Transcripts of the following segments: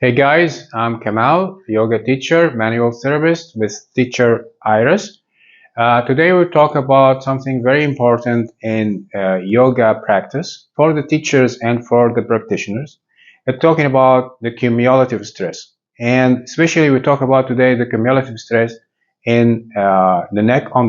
Hey guys, I'm Kamal, yoga teacher, manual therapist with teacher Iris. Today we'll talk about something very important in yoga practice for the teachers and for the practitioners. We're talking about the cumulative stress. And especially we talk about today the cumulative stress in on the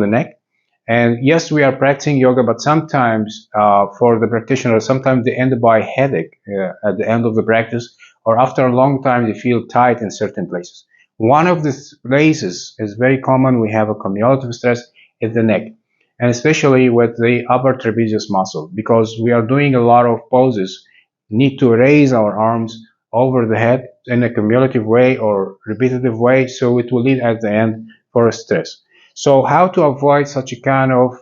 neck. And yes, we are practicing yoga, but sometimes for the practitioner, sometimes they end by headache at the end of the practice, or after a long time they feel tight in certain places. One of these places is very common. We have a cumulative stress in the neck, and especially with the upper trapezius muscle, because we are doing a lot of poses, need to raise our arms over the head in a cumulative way or repetitive way, so it will lead at the end for a stress. So how to avoid such a kind of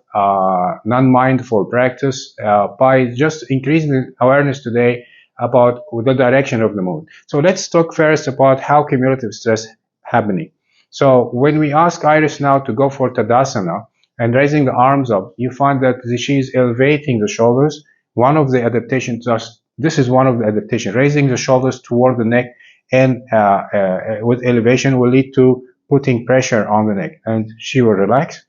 non-mindful practice by just increasing the awareness today about the direction of the moon. So let's talk first about how cumulative stress happening. So when we ask Iris now to go for Tadasana and raising the arms up, you find that she is elevating the shoulders. One of the adaptations, this is one of the adaptations, raising the shoulders toward the neck, and with elevation will lead to putting pressure on the neck, and she will relax.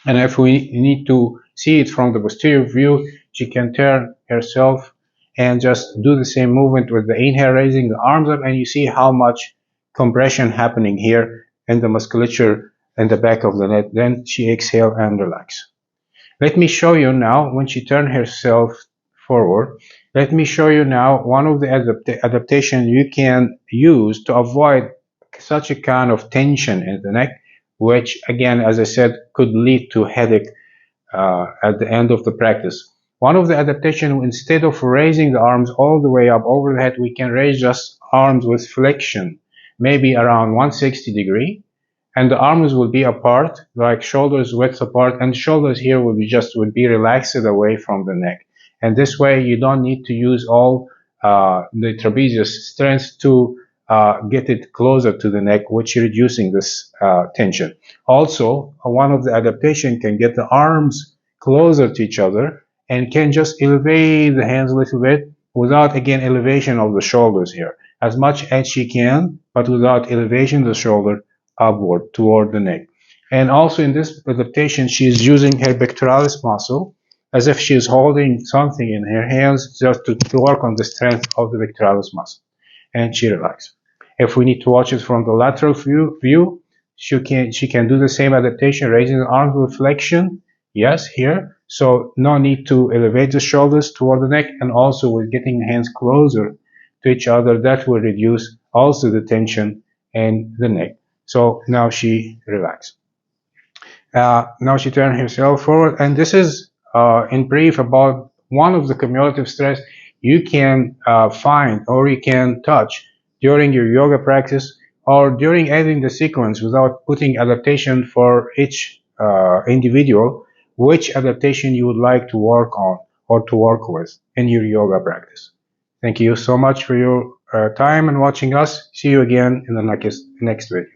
And if we need to see it from the posterior view, she can turn herself and just do the same movement with the inhale, raising the arms up, and you see how much compression happening here in the musculature in the back of the neck. Then she exhale and relax. Let me show you now when she turns herself forward. Let me show you now one of the adaptations you can use to avoid such a kind of tension in the neck, which again, as I said, could lead to headache at the end of the practice. One of the adaptations, instead of raising the arms all the way up over the head, we can raise just arms with flexion, maybe around 160 degree, and the arms will be apart, like shoulders width apart, and shoulders here will be relaxed away from the neck. And this way you don't need to use all the trapezius strength to get it closer to the neck, which reducing this tension. Also, one of the adaptation can get the arms closer to each other and can just elevate the hands a little bit without, again, elevation of the shoulders here, as much as she can, but without elevation of the shoulder upward toward the neck. And also in this adaptation, she is using her pectoralis muscle as if she is holding something in her hands just to work on the strength of the pectoralis muscle. And she relaxes. If we need to watch it from the lateral view, she can do the same adaptation, raising the arms with flexion. Yes, here. So no need to elevate the shoulders toward the neck, and also with getting the hands closer to each other, that will reduce also the tension in the neck. So now she relaxes. Now she turns herself forward, and this is in brief about one of the cumulative stress you can find or you can touch during your yoga practice or during adding the sequence without putting adaptation for each individual, which adaptation you would like to work on or to work with in your yoga practice. Thank you so much for your time and watching us. See you again in the next video.